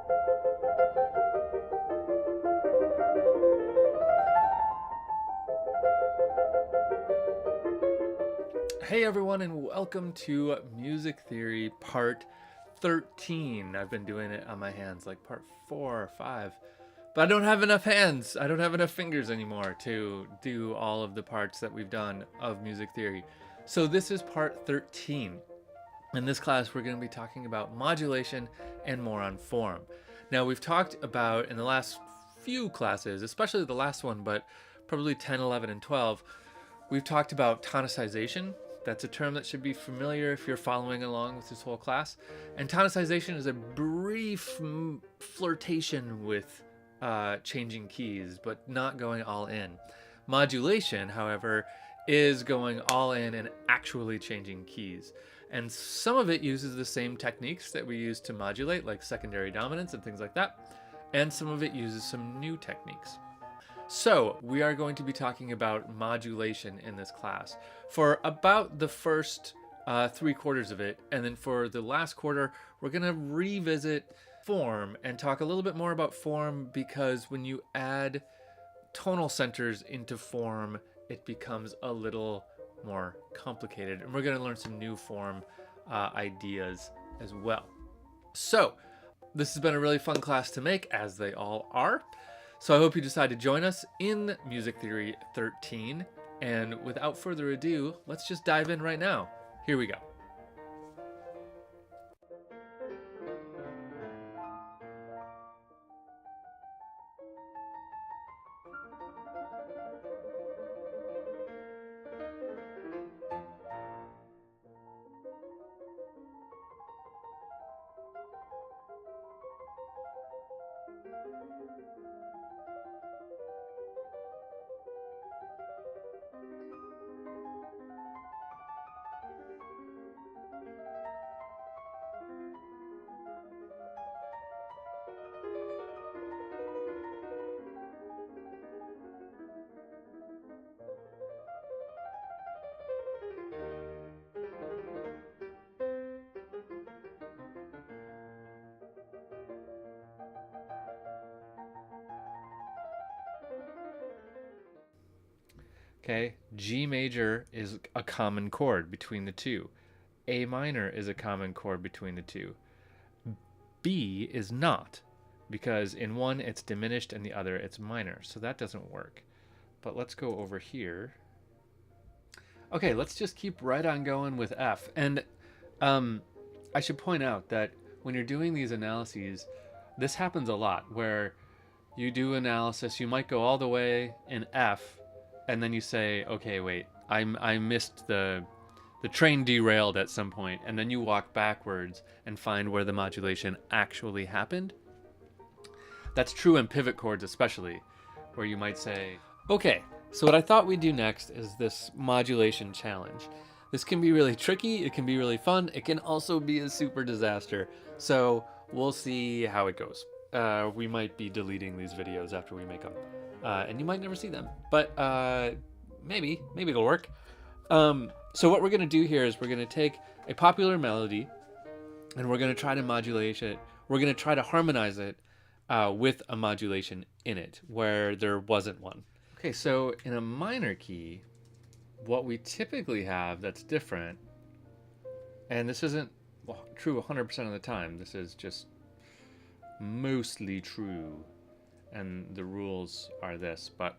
Hey everyone, and welcome to Music Theory Part 13. I've been doing it on my hands like Part 4 or 5, but I don't have enough hands. I don't have enough fingers anymore to do all of the parts that we've done of music theory. So this is Part 13. In this class, we're going to be talking about modulation and more on form. Now, we've talked about in the last few classes, especially the last one, but probably 10, 11, and 12, we've talked about tonicization. That's a term that should be familiar if you're following along with this whole class. And tonicization is a brief flirtation with changing keys, but not going all in. Modulation, however, is going all in and actually changing keys. And some of it uses the same techniques that we use to modulate, like secondary dominance and things like that. And some of it uses some new techniques. So we are going to be talking about modulation in this class for about the first 3 quarters of it. And then for the last quarter, we're going to revisit form and talk a little bit more about form, because when you add tonal centers into form, it becomes a little more complicated. And we're going to learn some new form ideas as well. So this has been a really fun class to make, as they all are. So I hope you decide to join us in Music Theory 13. And without further ado, let's just dive in right now. Here we go. Okay, G major is a common chord between the two. A minor is a common chord between the two. B is not, because in one it's diminished and the other it's minor, so that doesn't work. But let's go over here. Okay, let's just keep right on going with F. And I should point out that when you're doing these analyses, this happens a lot, where you do analysis, you might go all the way in F, and then you say, okay, wait, I missed the train derailed at some point, and then you walk backwards and find where the modulation actually happened. That's true in pivot chords especially, where you might say, okay, so what I thought we'd do next is this modulation challenge. This can be really tricky, it can be really fun, it can also be a super disaster. So we'll see how it goes. We might be deleting these videos after we make them. And you might never see them, but maybe it'll work. So what we're going to do here is we're going to take a popular melody and we're going to try to modulate it. We're going to try to harmonize it with a modulation in it where there wasn't one. Okay, so in a minor key, what we typically have that's different, and this isn't true 100% of the time, this is just mostly true, and the rules are this, but